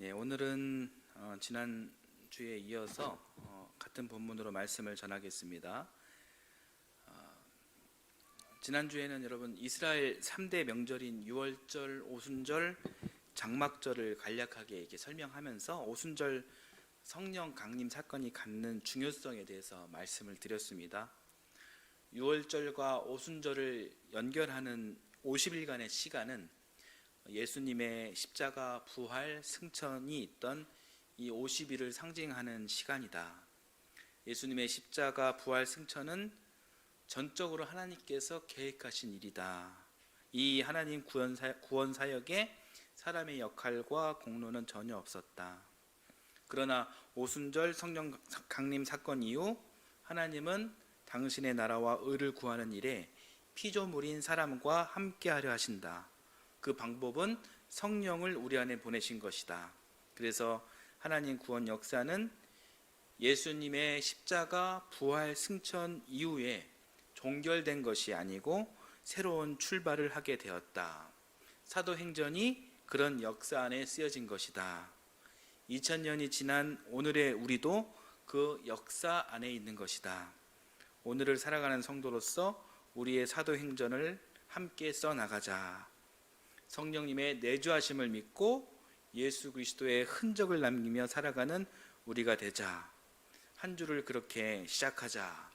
예, 오늘은 지난 주에 이어서 같은 본문으로 말씀을 전하겠습니다. 지난 주에는 여러분 이스라엘 3대 명절인 유월절, 오순절, 장막절을 간략하게 이렇게 설명하면서 오순절 성령 강림 사건이 갖는 중요성에 대해서 말씀을 드렸습니다. 유월절과 오순절을 연결하는 50일간의 시간은 예수님의 십자가 부활 승천이 있던 이 50일을 상징하는 시간이다. 예수님의 십자가 부활 승천은 전적으로 하나님께서 계획하신 일이다. 이 하나님 구원 사역에 사람의 역할과 공로는 전혀 없었다. 그러나 오순절 성령 강림 사건 이후 하나님은 당신의 나라와 의를 구하는 일에 피조물인 사람과 함께하려 하신다. 그 방법은 성령을 우리 안에 보내신 것이다. 그래서 하나님 구원 역사는 예수님의 십자가 부활 승천 이후에 종결된 것이 아니고 새로운 출발을 하게 되었다. 사도행전이 그런 역사 안에 쓰여진 것이다. 2000년이 지난 오늘의 우리도 그 역사 안에 있는 것이다. 오늘을 살아가는 성도로서 우리의 사도행전을 함께 써나가자. 성령님의 내주하심을 믿고 예수 그리스도의 흔적을 남기며 살아가는 우리가 되자. 한 주를 그렇게 시작하자.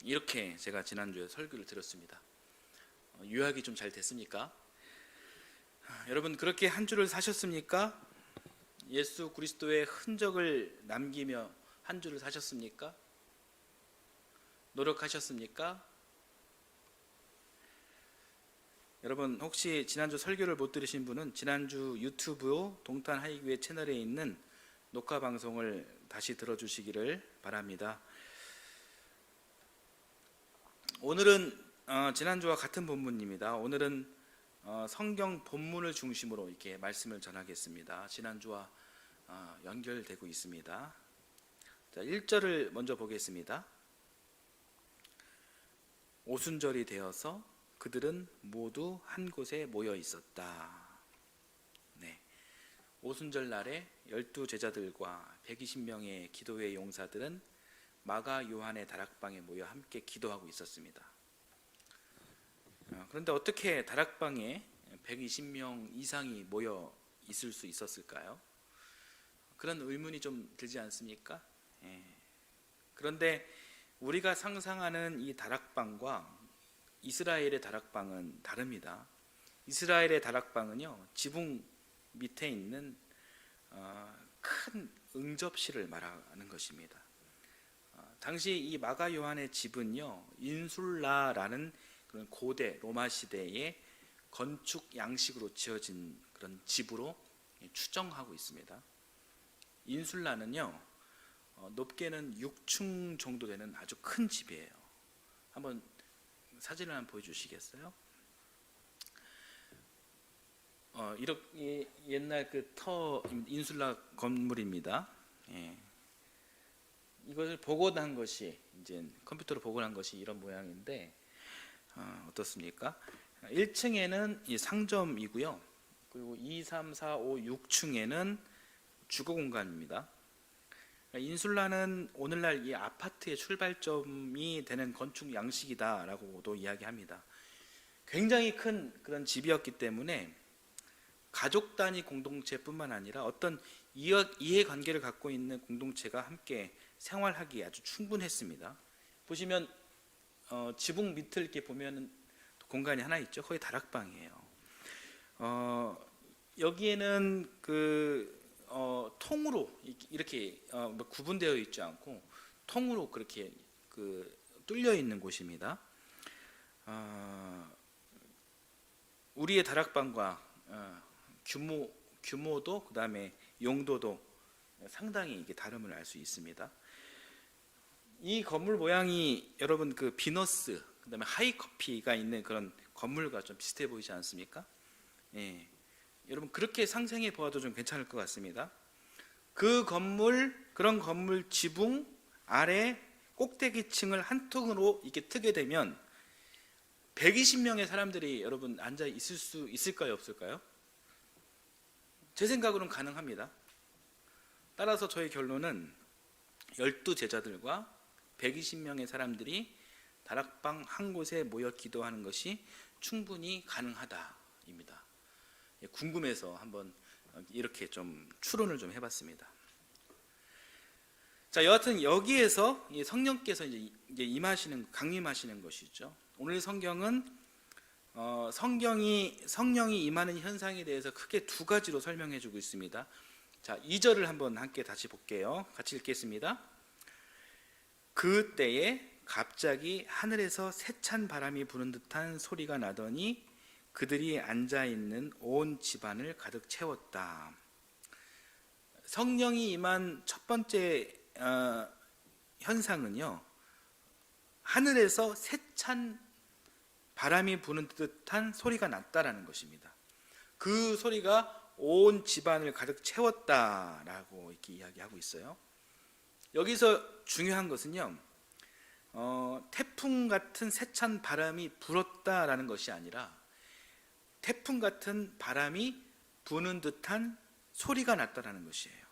이렇게 제가 지난주에 설교를 드렸습니다. 요약이 좀 잘 됐습니까? 여러분 그렇게 한 주를 사셨습니까? 예수 그리스도의 흔적을 남기며 한 주를 사셨습니까? 노력하셨습니까? 여러분 혹시 지난주 설교를 못 들으신 분은 지난주 유튜브 동탄 하이교회 채널에 있는 녹화 방송을 다시 들어주시기를 바랍니다. 오늘은 지난주와 같은 본문입니다. 오늘은 성경 본문을 중심으로 이렇게 말씀을 전하겠습니다. 지난주와 연결되고 있습니다. 자, 1절을 먼저 보겠습니다. 오순절이 되어서 그들은 모두 한 곳에 모여 있었다. 네. 오순절 날에 12제자들과 120명의 기도회 용사들은 마가 요한의 다락방에 모여 함께 기도하고 있었습니다. 그런데 어떻게 다락방에 120명 이상이 모여 있을 수 있었을까요? 그런 의문이 좀 들지 않습니까? 그런데 우리가 상상하는 이 다락방과 이스라엘의 다락방은 다릅니다. 이스라엘의 다락방은요, 지붕 밑에 있는 큰 응접실을 말하는 것입니다. 당시 이 마가 요한의 집은요, 인술라라는 그런 고대 로마 시대의 건축 양식으로 지어진 그런 집으로 추정하고 있습니다. 인술라는요, 높게는 6층 정도 되는 아주 큰 집이에요. 한번 사진을 한번 보여주시겠어요? 이렇게 옛날 그 인슐라 건물입니다. 이것을 복원한 것이 이제 컴퓨터로 복원한 것이 이런 모양인데 어떻습니까? 1층에는 이 상점이고요. 그리고 2, 3, 4, 5, 6층에는 주거 공간입니다. 인슐라는 오늘날 이 아파트의 출발점이 되는 건축 양식이다라고도 이야기합니다. 굉장히 큰 그런 집이었기 때문에 가족 단위 공동체뿐만 아니라 어떤 이해관계를 갖고 있는 공동체가 함께 생활하기에 아주 충분했습니다. 보시면 지붕 밑을 이렇게 보면 공간이 하나 있죠. 거기 다락방이에요. 여기에는 통으로 이렇게 구분되어 있지 않고 통으로 그렇게 뚫려 있는 곳입니다. 우리의 다락방과 규모도 그다음에 용도도 상당히 이게 다름을 알 수 있습니다. 이 건물 모양이 여러분 그 비너스 그다음에 하이커피가 있는 그런 건물과 좀 비슷해 보이지 않습니까? 예. 여러분 그렇게 상상해 보아도 좀 괜찮을 것 같습니다. 그런 건물 지붕 아래 꼭대기층을 한 통으로 이렇게 트게 되면 120명의 사람들이 여러분 앉아 있을 수 있을까요, 없을까요? 제 생각으로는 가능합니다. 따라서 저의 결론은 12제자들과 120명의 사람들이 다락방 한 곳에 모여 기도하는 것이 충분히 가능하다입니다. 궁금해서 한번 이렇게 좀 추론을 좀 해봤습니다. 자, 여하튼 여기에서 성령께서 이제 강림하시는 것이죠. 오늘 성경은 성령이 임하는 현상에 대해서 크게 두 가지로 설명해주고 있습니다. 자, 2절을 한번 함께 다시 볼게요. 같이 읽겠습니다. 그때에 갑자기 하늘에서 세찬 바람이 부는 듯한 소리가 나더니 그들이 앉아있는 온 집안을 가득 채웠다. 성령이 임한 첫 번째 현상은요, 하늘에서 세찬 바람이 부는 듯한 소리가 났다라는 것입니다. 그 소리가 온 집안을 가득 채웠다라고 이렇게 이야기하고 있어요. 여기서 중요한 것은요, 태풍 같은 세찬 바람이 불었다라는 것이 아니라 태풍 같은 바람이 부는 듯한 소리가 났다라는 것이에요.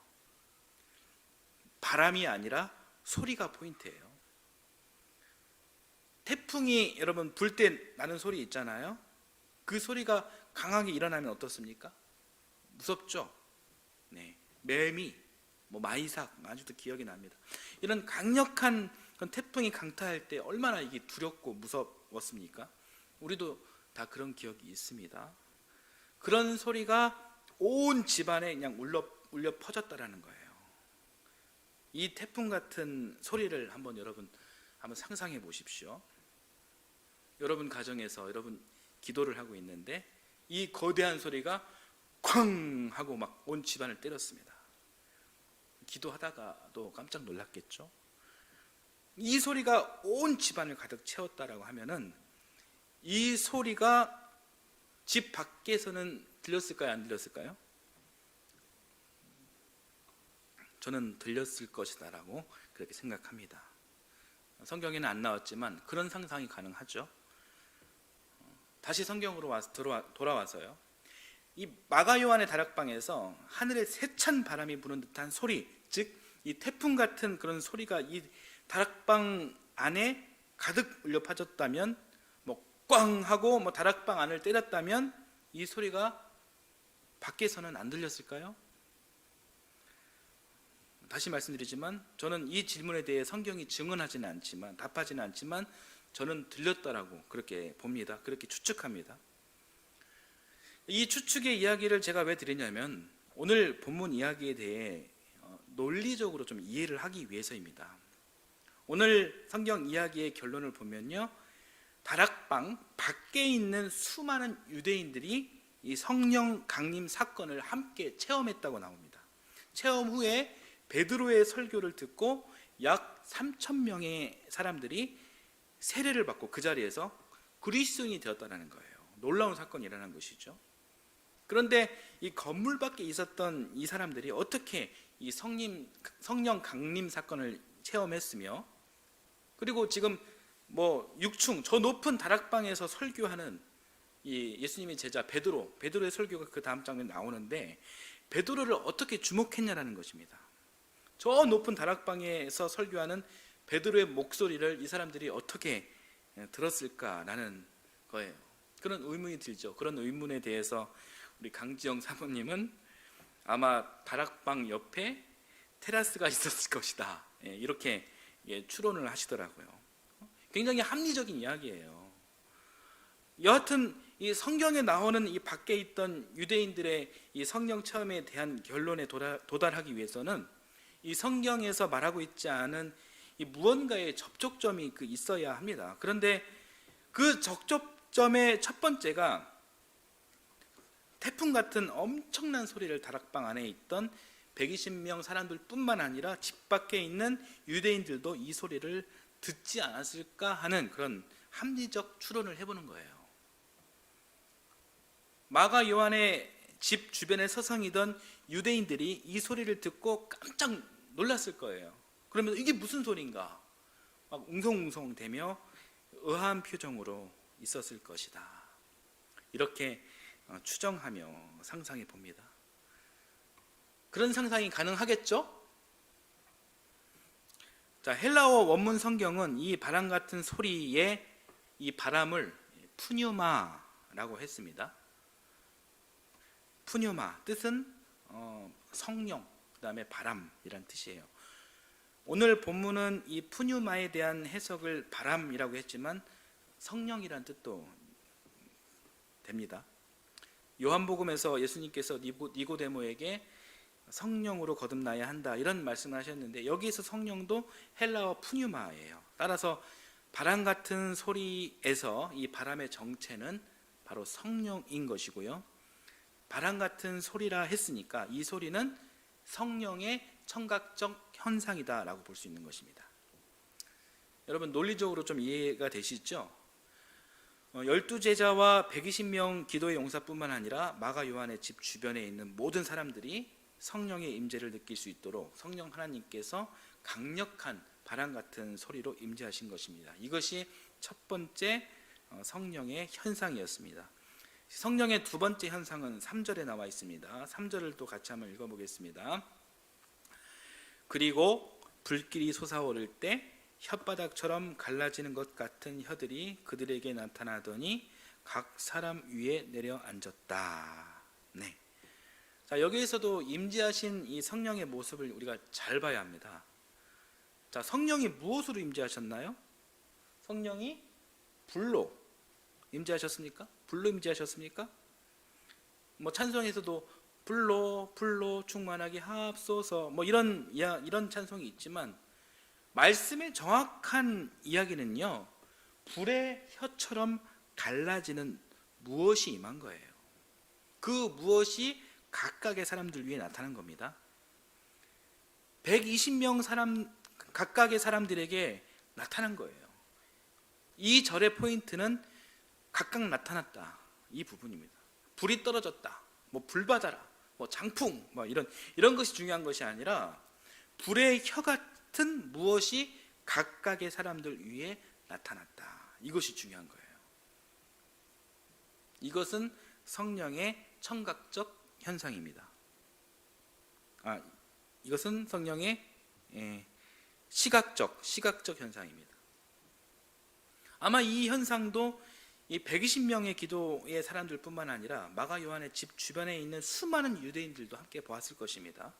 바람이 아니라 소리가 포인트예요. 태풍이 여러분 불 때 나는 소리 있잖아요. 그 소리가 강하게 일어나면 어떻습니까? 무섭죠? 네, 매미, 마이삭 아직도 기억이 납니다. 이런 강력한 태풍이 강타할 때 얼마나 이게 두렵고 무서웠습니까? 우리도 다 그런 기억이 있습니다. 그런 소리가 온 집안에 그냥 울려 퍼졌다라는 거예요. 이 태풍 같은 소리를 여러분 한번 상상해 보십시오. 여러분 가정에서 여러분 기도를 하고 있는데 이 거대한 소리가 쾅 하고 막 온 집안을 때렸습니다. 기도하다가도 깜짝 놀랐겠죠. 이 소리가 온 집안을 가득 채웠다라고 하면은 이 소리가 집 밖에서는 들렸을까요? 안 들렸을까요? 저는 들렸을 것이다라고 그렇게 생각합니다. 성경에는 안 나왔지만 그런 상상이 가능하죠. 다시 성경으로 돌아와서요. 이 마가 요한의 다락방에서 하늘에 세찬 바람이 부는 듯한 소리, 즉 이 태풍 같은 그런 소리가 이 다락방 안에 가득 울려 퍼졌다면, 꽝 하고 다락방 안을 때렸다면 이 소리가 밖에서는 안 들렸을까요? 다시 말씀드리지만 저는 이 질문에 대해 성경이 증언하지는 않지만, 답하지는 않지만 저는 들렸다라고 그렇게 봅니다. 그렇게 추측합니다. 이 추측의 이야기를 제가 왜 드리냐면 오늘 본문 이야기에 대해 논리적으로 좀 이해를 하기 위해서입니다. 오늘 성경 이야기의 결론을 보면요, 다락방 밖에 있는 수많은 유대인들이 이 성령 강림 사건을 함께 체험했다고 나옵니다. 체험 후에 베드로의 설교를 듣고 약 3,000명의 사람들이 세례를 받고 그 자리에서 그리스도인이 되었다는 거예요. 놀라운 사건이 일어난 것이죠. 그런데 이 건물 밖에 있었던 이 사람들이 어떻게 이 성령 강림 사건을 체험했으며, 그리고 지금 6층 저 높은 다락방에서 설교하는 이 예수님의 제자 베드로의 설교가 그 다음 장면에 나오는데 베드로를 어떻게 주목했냐라는 것입니다. 저 높은 다락방에서 설교하는 베드로의 목소리를 이 사람들이 어떻게 들었을까라는 거예요. 그런 의문이 들죠. 그런 의문에 대해서 우리 강지영 사모님은 아마 다락방 옆에 테라스가 있었을 것이다, 이렇게 추론을 하시더라고요. 굉장히 합리적인 이야기예요. 여하튼 이 성경에 나오는 이 밖에 있던 유대인들의 이 성령 체험에 대한 결론에 도달하기 위해서는 이 성경에서 말하고 있지 않은 이 무언가의 접촉점이 있어야 합니다. 그런데 그 접촉점의 첫 번째가 태풍 같은 엄청난 소리를 다락방 안에 있던 120명 사람들 뿐만 아니라 집 밖에 있는 유대인들도 이 소리를 듣지 않았을까 하는 그런 합리적 추론을 해보는 거예요. 마가 요한의 집 주변에 서성이던 유대인들이 이 소리를 듣고 깜짝 놀랐을 거예요. 그러면 이게 무슨 소리인가? 막 웅성웅성대며 의아한 표정으로 있었을 것이다. 이렇게 추정하며 상상해 봅니다. 그런 상상이 가능하겠죠? 자, 헬라어 원문 성경은 이 바람 같은 소리에 이 바람을 푸뉴마라고 했습니다. 푸뉴마 뜻은 성령, 그 다음에 바람이란 뜻이에요. 오늘 본문은 이 푸뉴마에 대한 해석을 바람이라고 했지만 성령이란 뜻도 됩니다. 요한복음에서 예수님께서 니고데모에게 성령으로 거듭나야 한다 이런 말씀을 하셨는데, 여기에서 성령도 헬라어 푸뉴마예요. 따라서 바람 같은 소리에서 이 바람의 정체는 바로 성령인 것이고요. 바람 같은 소리라 했으니까 이 소리는 성령의 청각적 현상이다라고 볼 수 있는 것입니다. 여러분, 논리적으로 좀 이해가 되시죠? 12제자와 120명 기도의 용사뿐만 아니라 마가 요한의 집 주변에 있는 모든 사람들이 성령의 임재를 느낄 수 있도록 성령 하나님께서 강력한 바람 같은 소리로 임재하신 것입니다. 이것이 첫 번째 성령의 현상이었습니다. 성령의 두 번째 현상은 3절에 나와 있습니다. 3절을 또 같이 한번 읽어보겠습니다. 그리고 불길이 솟아오를 때 혓바닥처럼 갈라지는 것 같은 혀들이 그들에게 나타나더니 각 사람 위에 내려앉았다. 네. 자, 여기에서도 임재하신 이 성령의 모습을 우리가 잘 봐야 합니다. 자, 성령이 무엇으로 임재하셨나요? 성령이 불로 임재하셨습니까? 불로 임재하셨습니까? 찬송에서도 불로 충만하게 하옵소서 이런 찬송이 있지만, 말씀의 정확한 이야기는요, 불의 혀처럼 갈라지는 무엇이 임한 거예요. 그 무엇이 각각의 사람들 위에 나타난 겁니다. 120명 각각의 사람들에게 나타난 거예요. 이 절의 포인트는 각각 나타났다, 이 부분입니다. 불이 떨어졌다, 불바다라, 장풍, 이런 것이 중요한 것이 아니라 불의 혀 같은 무엇이 각각의 사람들 위에 나타났다, 이것이 중요한 거예요. 이것은 성령의 청각적 현상입니다. 이것은 성령의 시각적 현상입니다. 아마 이 현상도 이 120명의 기도의 사람들뿐만 아니라 마가 요한의 집 주변에 있는 수많은 유대인들도 함께 보았을 것입니다.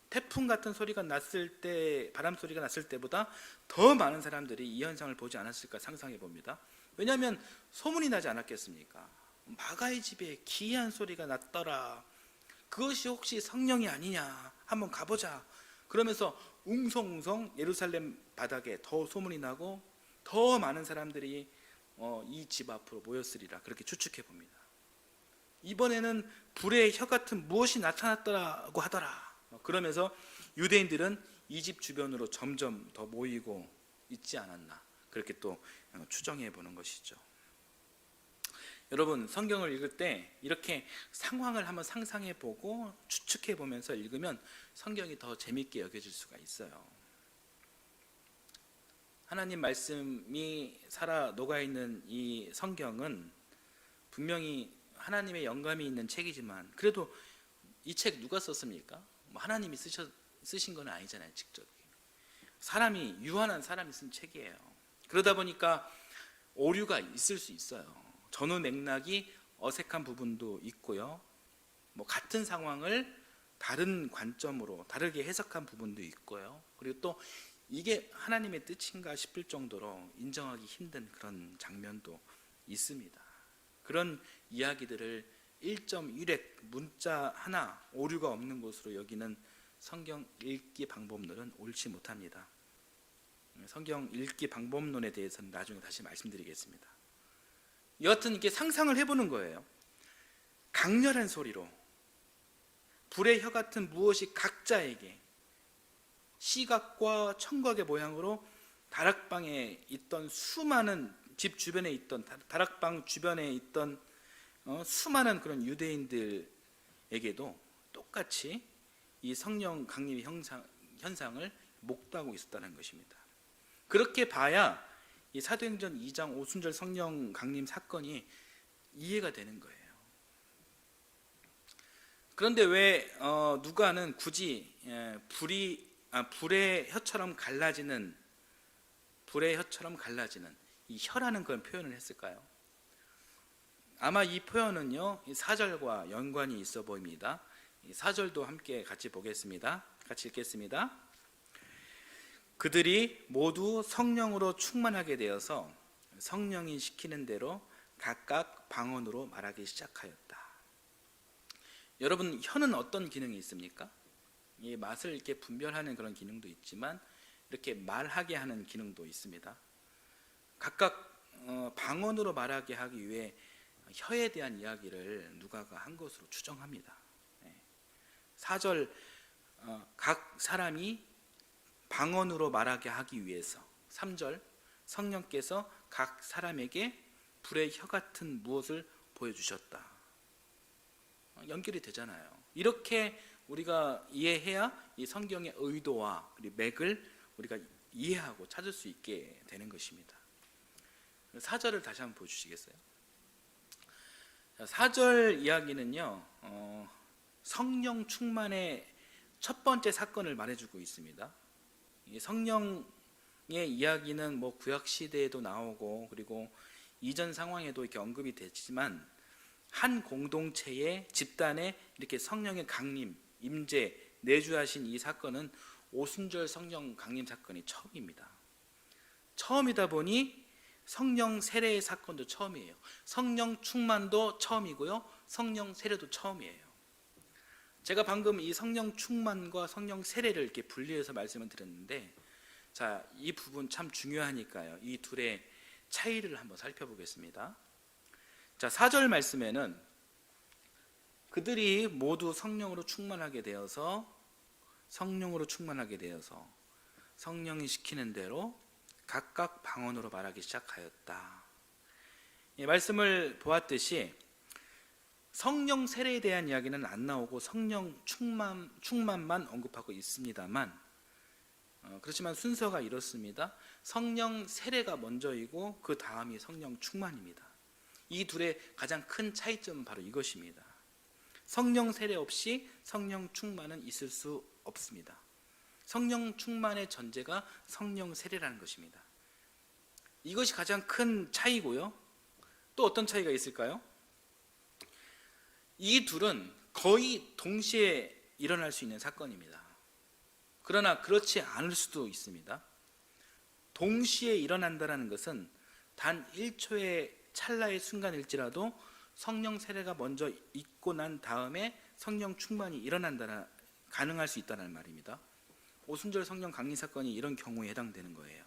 태풍 같은 소리가 났을 때, 바람 소리가 났을 때보다 더 많은 사람들이 이 현상을 보지 않았을까 상상해 봅니다. 왜냐하면 소문이 나지 않았겠습니까? 마가의 집에 기이한 소리가 났더라, 그것이 혹시 성령이 아니냐, 한번 가보자. 그러면서 웅성웅성 예루살렘 바닥에 더 소문이 나고 더 많은 사람들이 이 집 앞으로 모였으리라, 그렇게 추측해 봅니다. 이번에는 불의 혀 같은 무엇이 나타났더라고 하더라. 그러면서 유대인들은 이 집 주변으로 점점 더 모이고 있지 않았나, 그렇게 또 추정해 보는 것이죠. 여러분, 성경을 읽을 때 이렇게 상황을 한번 상상해 보고 추측해 보면서 읽으면 성경이 더 재밌게 여겨질 수가 있어요. 하나님 말씀이 살아 녹아있는 이 성경은 분명히 하나님의 영감이 있는 책이지만, 그래도 이 책 누가 썼습니까? 하나님이 쓰신 건 아니잖아요. 직접 유한한 사람이 쓴 책이에요. 그러다 보니까 오류가 있을 수 있어요. 전후 맥락이 어색한 부분도 있고요, 같은 상황을 다른 관점으로 다르게 해석한 부분도 있고요, 그리고 또 이게 하나님의 뜻인가 싶을 정도로 인정하기 힘든 그런 장면도 있습니다. 그런 이야기들을 1.1획 문자 하나 오류가 없는 것으로 여기는 성경 읽기 방법론은 옳지 못합니다. 성경 읽기 방법론에 대해서는 나중에 다시 말씀드리겠습니다. 여하튼 이렇게 상상을 해보는 거예요. 강렬한 소리로 불의 혀 같은 무엇이 각자에게 시각과 청각의 모양으로 다락방에 있던 수많은 집 주변에 있던 다락방 주변에 있던 수많은 그런 유대인들에게도 똑같이 이 성령 강림의 현상을 목도하고 있었다는 것입니다. 그렇게 봐야 이 사도행전 2장 오순절 성령 강림 사건이 이해가 되는 거예요. 그런데 왜 누가는 굳이 불의 혀처럼 갈라지는 이 혀라는 그런 표현을 했을까요? 아마 이 표현은요, 4절과 연관이 있어 보입니다. 4절도 함께 같이 보겠습니다. 같이 읽겠습니다. 그들이 모두 성령으로 충만하게 되어서 성령이 시키는 대로 각각 방언으로 말하기 시작하였다. 여러분, 혀는 어떤 기능이 있습니까? 이 맛을 이렇게 분별하는 그런 기능도 있지만 이렇게 말하게 하는 기능도 있습니다. 각각 방언으로 말하게 하기 위해 혀에 대한 이야기를 누가가 한 것으로 추정합니다. 4절 각 사람이 방언으로 말하게 하기 위해서, 3절 성령께서 각 사람에게 불의 혀 같은 무엇을 보여주셨다. 연결이 되잖아요. 이렇게 우리가 이해해야 이 성경의 의도와 맥을 우리가 이해하고 찾을 수 있게 되는 것입니다. 4절을 다시 한번 보여주시겠어요? 4절 이야기는요, 성령 충만의 첫 번째 사건을 말해주고 있습니다. 이 성령의 이야기는 뭐 구약 시대에도 나오고 그리고 이전 상황에도 이렇게 언급이 됐지만 한 공동체의 집단에 이렇게 성령의 강림, 임재, 내주하신 이 사건은 오순절 성령 강림 사건이 처음입니다. 처음이다 보니 성령 세례의 사건도 처음이에요. 성령 충만도 처음이고요, 성령 세례도 처음이에요. 제가 방금 이 성령 충만과 성령 세례를 이렇게 분리해서 말씀을 드렸는데, 자, 이 부분 참 중요하니까요, 이 둘의 차이를 한번 살펴보겠습니다. 자, 4절 말씀에는 그들이 모두 성령으로 충만하게 되어서 성령이 시키는 대로 각각 방언으로 말하기 시작하였다. 이 말씀을 보았듯이 성령 세례에 대한 이야기는 안 나오고 성령 충만만 언급하고 있습니다만, 그렇지만 순서가 이렇습니다. 성령 세례가 먼저이고 그 다음이 성령 충만입니다. 이 둘의 가장 큰 차이점은 바로 이것입니다. 성령 세례 없이 성령 충만은 있을 수 없습니다. 성령 충만의 전제가 성령 세례라는 것입니다. 이것이 가장 큰 차이고요. 또 어떤 차이가 있을까요? 이 둘은 거의 동시에 일어날 수 있는 사건입니다. 그러나 그렇지 않을 수도 있습니다. 동시에 일어난다는 것은 단 1초의 찰나의 순간일지라도 성령 세례가 먼저 있고 난 다음에 성령 충만이 가능할 수 있다는 말입니다. 오순절 성령 강림 사건이 이런 경우에 해당되는 거예요.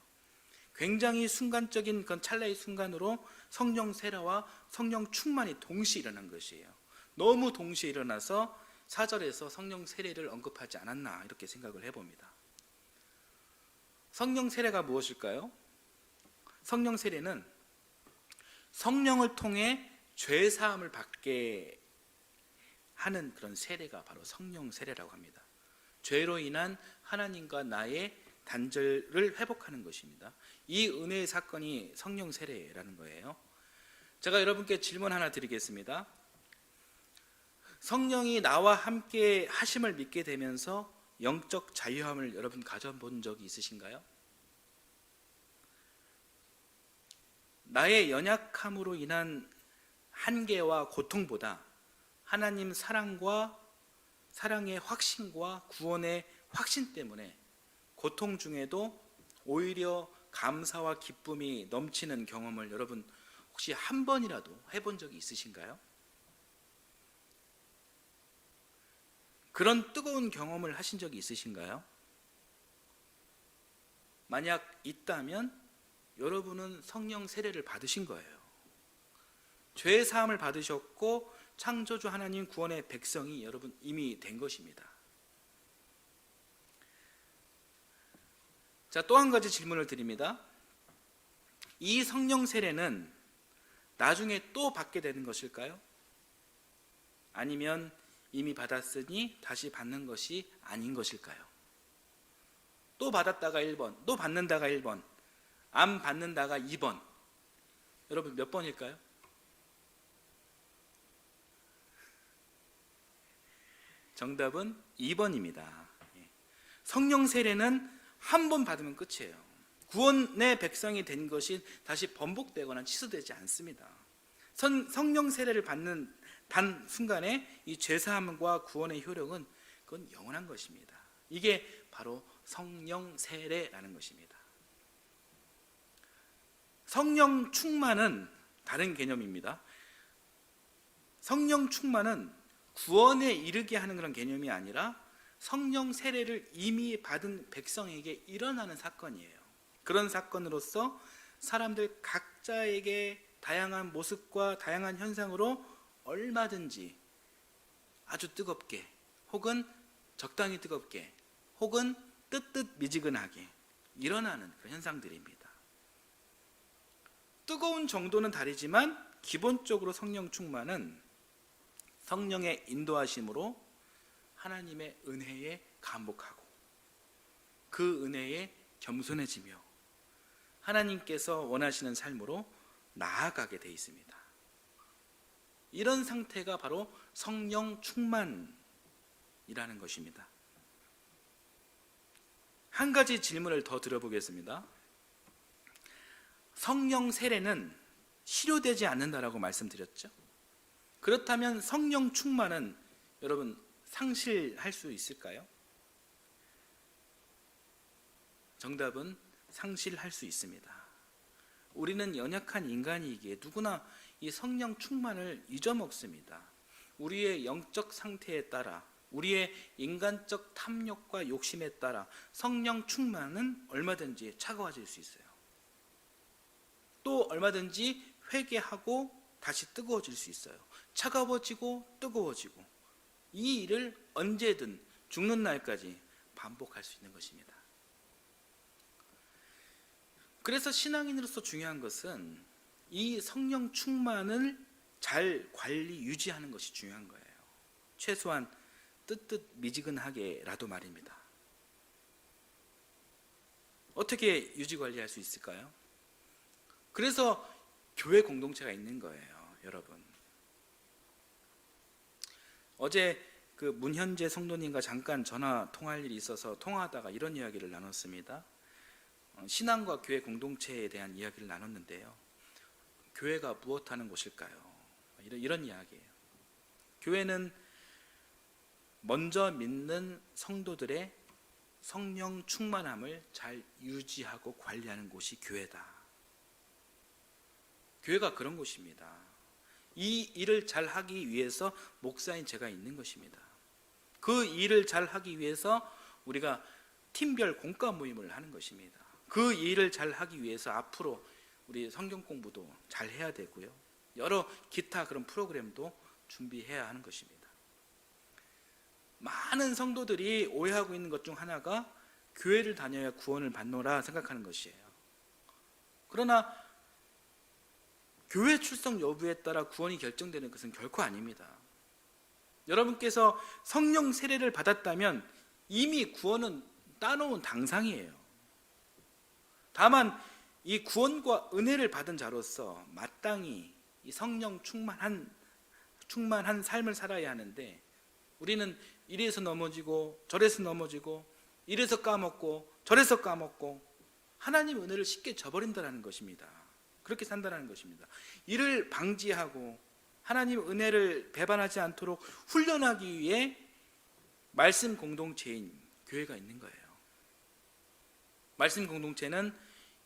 굉장히 순간적인 그런 찰나의 순간으로 성령 세례와 성령 충만이 동시에 일어난 것이에요. 너무 동시에 일어나서 4절에서 성령 세례를 언급하지 않았나 이렇게 생각을 해봅니다. 성령 세례가 무엇일까요? 성령 세례는 성령을 통해 죄 사함을 받게 하는 그런 세례가 바로 성령 세례라고 합니다. 죄로 인한 하나님과 나의 단절을 회복하는 것입니다. 이 은혜의 사건이 성령 세례라는 거예요. 제가 여러분께 질문 하나 드리겠습니다. 성령이 나와 함께 하심을 믿게 되면서 영적 자유함을 여러분 가져본 적이 있으신가요? 나의 연약함으로 인한 한계와 고통보다 하나님 사랑의 확신과 구원의 확신 때문에 고통 중에도 오히려 감사와 기쁨이 넘치는 경험을 여러분 혹시 한 번이라도 해본 적이 있으신가요? 그런 뜨거운 경험을 하신 적이 있으신가요? 만약 있다면 여러분은 성령 세례를 받으신 거예요. 죄 사함을 받으셨고 창조주 하나님 구원의 백성이 여러분 이미 된 것입니다. 자, 또 한 가지 질문을 드립니다. 이 성령 세례는 나중에 또 받게 되는 것일까요? 아니면 이미 받았으니 다시 받는 것이 아닌 것일까요? 또 받았다가 1번, 또 받는다가 1번, 안 받는다가 2번. 여러분 몇 번일까요? 정답은 2번입니다. 성령 세례는 한 번 받으면 끝이에요. 구원의 백성이 된 것이 다시 번복되거나 취소되지 않습니다. 성령 세례를 받는 단 순간에 이 죄사함과 구원의 효력은 그건 영원한 것입니다. 이게 바로 성령 세례라는 것입니다. 성령 충만은 다른 개념입니다. 성령 충만은 구원에 이르게 하는 그런 개념이 아니라 성령 세례를 이미 받은 백성에게 일어나는 사건이에요. 그런 사건으로서 사람들 각자에게 다양한 모습과 다양한 현상으로 얼마든지 아주 뜨겁게 혹은 적당히 뜨겁게 혹은 뜨뜻미지근하게 일어나는 그런 현상들입니다. 뜨거운 정도는 다르지만 기본적으로 성령 충만은 성령의 인도하심으로 하나님의 은혜에 감복하고 그 은혜에 겸손해지며 하나님께서 원하시는 삶으로 나아가게 되어 있습니다. 이런 상태가 바로 성령 충만이라는 것입니다. 한 가지 질문을 더 드려보겠습니다. 성령 세례는 실효되지 않는다라고 말씀드렸죠. 그렇다면 성령 충만은 여러분 상실할 수 있을까요? 정답은 상실할 수 있습니다. 우리는 연약한 인간이기에 누구나 이 성령 충만을 잊어먹습니다. 우리의 영적 상태에 따라 우리의 인간적 탐욕과 욕심에 따라 성령 충만은 얼마든지 차가워질 수 있어요. 또 얼마든지 회개하고 다시 뜨거워질 수 있어요. 차가워지고 뜨거워지고 이 일을 언제든 죽는 날까지 반복할 수 있는 것입니다. 그래서 신앙인으로서 중요한 것은 이 성령 충만을 잘 관리 유지하는 것이 중요한 거예요. 최소한 뜨뜻미지근하게라도 말입니다. 어떻게 유지 관리할 수 있을까요? 그래서 교회 공동체가 있는 거예요, 여러분. 어제 그 문현재 성도님과 잠깐 전화 통화할 일이 있어서 통화하다가 이런 이야기를 나눴습니다. 신앙과 교회 공동체에 대한 이야기를 나눴는데요. 교회가 무엇하는 곳일까요? 이런 이야기예요. 교회는 먼저 믿는 성도들의 성령 충만함을 잘 유지하고 관리하는 곳이 교회다. 교회가 그런 곳입니다. 이 일을 잘 하기 위해서 목사인 제가 있는 것입니다. 그 일을 잘 하기 위해서 우리가 팀별 공과 모임을 하는 것입니다. 그 일을 잘 하기 위해서 앞으로 우리 성경 공부도 잘 해야 되고요. 여러 기타 그런 프로그램도 준비해야 하는 것입니다. 많은 성도들이 오해하고 있는 것 중 하나가 교회를 다녀야 구원을 받노라 생각하는 것이에요. 그러나 교회 출석 여부에 따라 구원이 결정되는 것은 결코 아닙니다. 여러분께서 성령 세례를 받았다면 이미 구원은 따놓은 당상이에요. 다만 이 구원과 은혜를 받은 자로서 마땅히 이 성령 충만한 삶을 살아야 하는데 우리는 이래서 넘어지고 저래서 넘어지고 이래서 까먹고 저래서 까먹고 하나님 은혜를 쉽게 저버린다는 것입니다. 그렇게 산다는 것입니다. 이를 방지하고 하나님 은혜를 배반하지 않도록 훈련하기 위해 말씀 공동체인 교회가 있는 거예요. 말씀 공동체는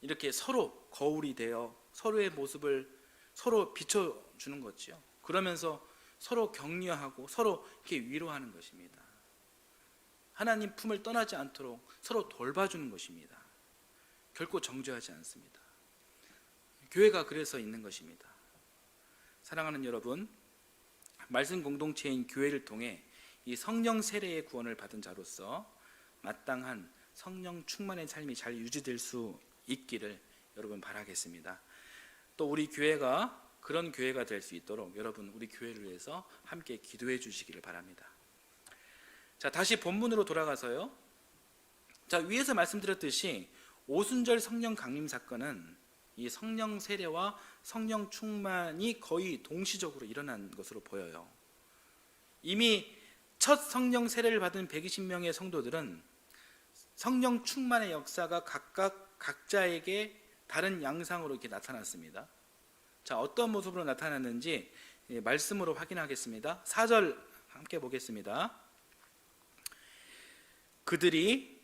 이렇게 서로 거울이 되어 서로의 모습을 서로 비춰주는 거죠. 그러면서 서로 격려하고 서로 이렇게 위로하는 것입니다. 하나님 품을 떠나지 않도록 서로 돌봐주는 것입니다. 결코 정죄하지 않습니다. 교회가 그래서 있는 것입니다. 사랑하는 여러분, 말씀 공동체인 교회를 통해 이 성령 세례의 구원을 받은 자로서 마땅한 성령 충만의 삶이 잘 유지될 수 있기를 여러분 바라겠습니다. 또 우리 교회가 그런 교회가 될 수 있도록 여러분 우리 교회를 위해서 함께 기도해 주시기를 바랍니다. 자, 다시 본문으로 돌아가서요. 자, 위에서 말씀드렸듯이 오순절 성령 강림 사건은 이 성령 세례와 성령 충만이 거의 동시적으로 일어난 것으로 보여요. 이미 첫 성령 세례를 받은 120명의 성도들은 성령 충만의 역사가 각각 각자에게 다른 양상으로 이렇게 나타났습니다. 자, 어떤 모습으로 나타났는지 말씀으로 확인하겠습니다. 4절 함께 보겠습니다. 그들이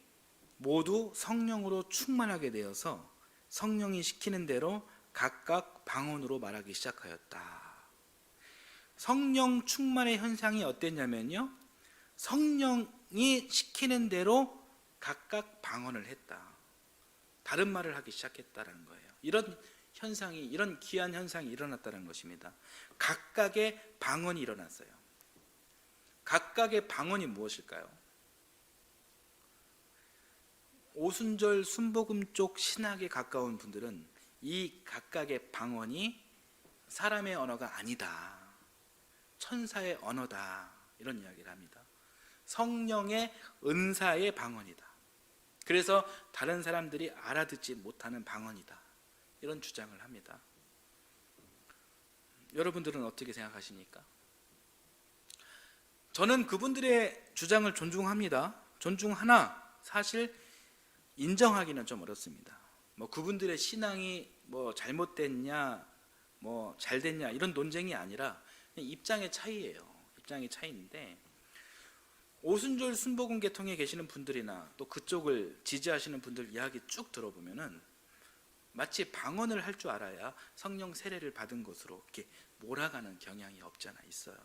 모두 성령으로 충만하게 되어서 성령이 시키는 대로 각각 방언으로 말하기 시작하였다. 성령 충만의 현상이 어땠냐면요, 성령이 시키는 대로 각각 방언을 했다. 다른 말을 하기 시작했다는 거예요. 이런 현상이, 이런 귀한 현상이 일어났다는 것입니다. 각각의 방언이 일어났어요. 각각의 방언이 무엇일까요? 오순절 순복음 쪽 신학에 가까운 분들은 이 각각의 방언이 사람의 언어가 아니다, 천사의 언어다, 이런 이야기를 합니다. 성령의 은사의 방언이다. 그래서 다른 사람들이 알아듣지 못하는 방언이다, 이런 주장을 합니다. 여러분들은 어떻게 생각하십니까? 저는 그분들의 주장을 존중합니다. 존중하나 사실 인정하기는 좀 어렵습니다. 그분들의 신앙이 잘못됐냐, 잘됐냐, 이런 논쟁이 아니라 입장의 차이예요. 입장의 차이인데, 오순절 순복음 계통에 계시는 분들이나 또 그쪽을 지지하시는 분들 이야기 쭉 들어보면은 마치 방언을 할 줄 알아야 성령 세례를 받은 것으로 이렇게 몰아가는 경향이 없지 않아 있어요.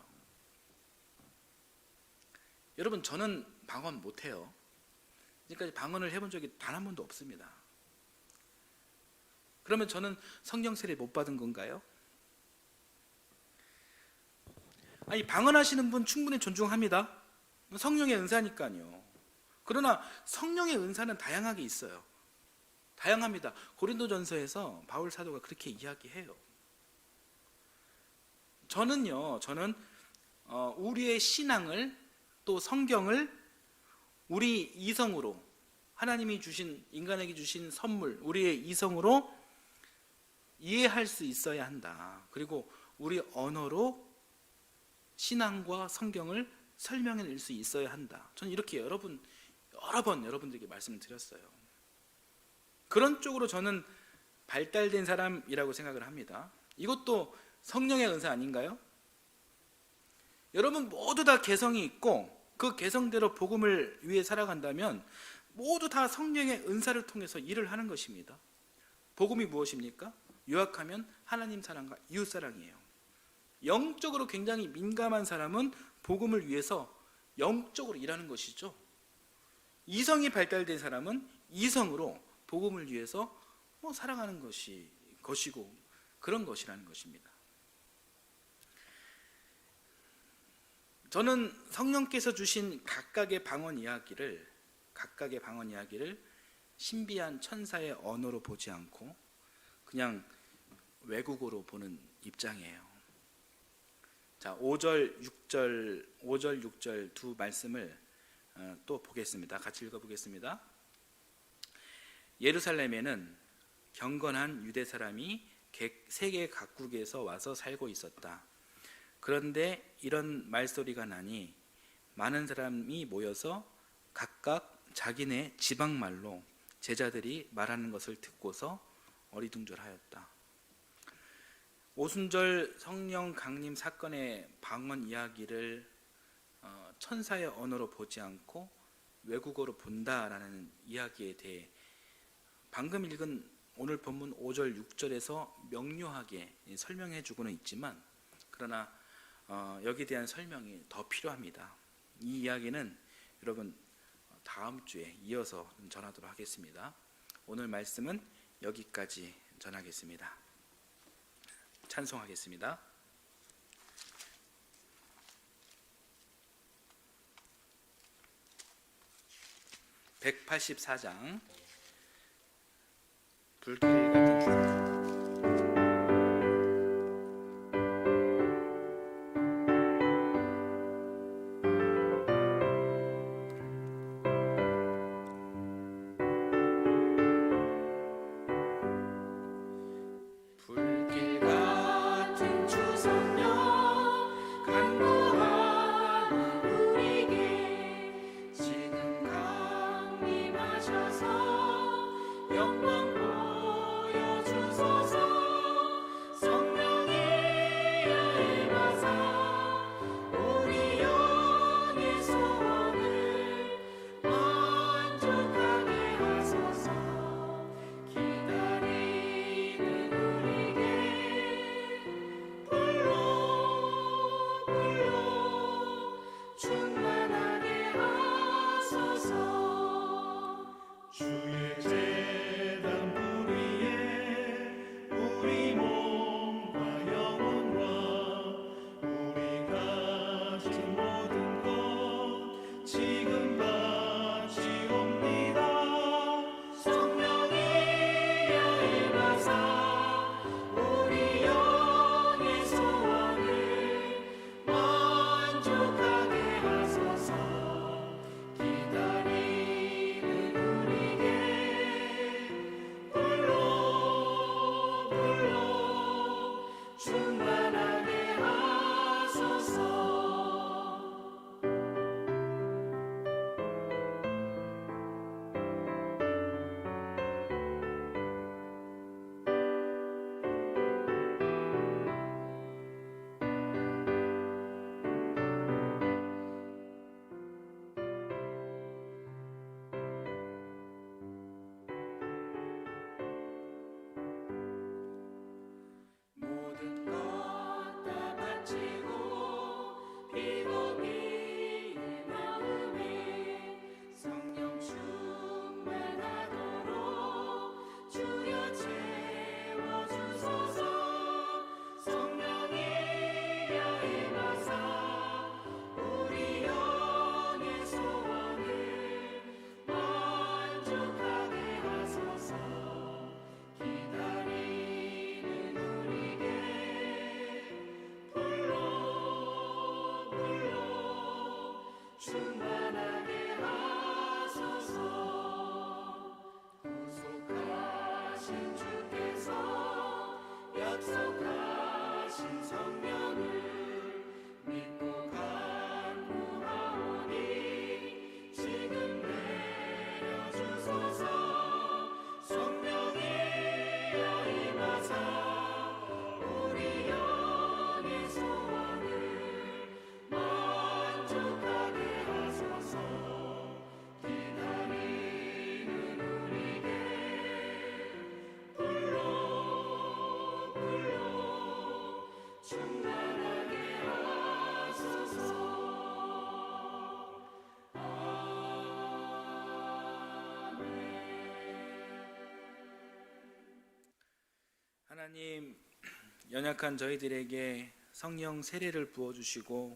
여러분, 저는 방언 못해요. 지금까지 방언을 해본 적이 단 한 번도 없습니다. 그러면 저는 성령 세례 못 받은 건가요? 아니, 방언하시는 분 충분히 존중합니다. 성령의 은사니까요. 그러나 성령의 은사는 다양하게 있어요. 다양합니다. 고린도전서에서 바울 사도가 그렇게 이야기해요. 저는 우리의 신앙을, 또 성경을 우리 이성으로, 하나님이 주신, 인간에게 주신 선물, 우리의 이성으로 이해할 수 있어야 한다. 그리고 우리 언어로 신앙과 성경을 설명해낼 수 있어야 한다. 저는 이렇게 여러 번 여러분들에게 말씀을 드렸어요. 그런 쪽으로 저는 발달된 사람이라고 생각을 합니다. 이것도 성령의 은사 아닌가요? 여러분 모두 다 개성이 있고 그 개성대로 복음을 위해 살아간다면 모두 다 성령의 은사를 통해서 일을 하는 것입니다. 복음이 무엇입니까? 요약하면 하나님 사랑과 이웃 사랑이에요. 영적으로 굉장히 민감한 사람은 복음을 위해서 영적으로 일하는 것이죠. 이성이 발달된 사람은 이성으로 복음을 위해서 살아가는 것이고 그런 것이라는 것입니다. 저는 성령께서 주신 각각의 방언 이야기를 신비한 천사의 언어로 보지 않고 그냥 외국어로 보는 입장이에요. 자, 5절, 6절 두 말씀을 또 보겠습니다. 같이 읽어보겠습니다. 예루살렘에는 경건한 유대 사람이 세계 각국에서 와서 살고 있었다. 그런데 이런 말소리가 나니 많은 사람이 모여서 각각 자기네 지방말로 제자들이 말하는 것을 듣고서 어리둥절하였다. 오순절 성령 강림 사건의 방언 이야기를 천사의 언어로 보지 않고 외국어로 본다라는 이야기에 대해 방금 읽은 오늘 본문 5절 6절에서 명료하게 설명해 주고는 있지만, 그러나 여기에 대한 설명이 더 필요합니다. 이 이야기는 여러분 다음 주에 이어서 전하도록 하겠습니다. 오늘 말씀은 여기까지 전하겠습니다. 찬송하겠습니다. (184장) 불길 같은 주님. 우리 하나님, 연약한 저희들에게 성령 세례를 부어주시고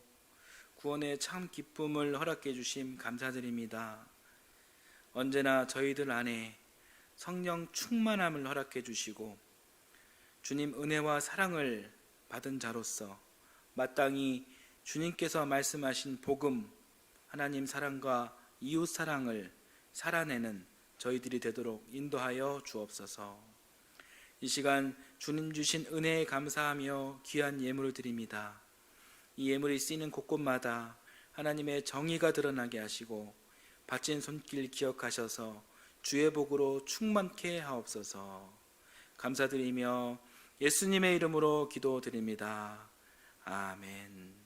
구원의 참 기쁨을 허락해 주심 감사드립니다. 언제나 저희들 안에 성령 충만함을 허락해 주시고 주님 은혜와 사랑을 받은 자로서 마땅히 주님께서 말씀하신 복음, 하나님 사랑과 이웃 사랑을 살아내는 저희들이 되도록 인도하여 주옵소서. 이 시간 주님 주신 은혜에 감사하며 귀한 예물을 드립니다. 이 예물이 쓰이는 곳곳마다 하나님의 정의가 드러나게 하시고 바친 손길 기억하셔서 주의 복으로 충만케 하옵소서. 감사드리며 예수님의 이름으로 기도드립니다. 아멘.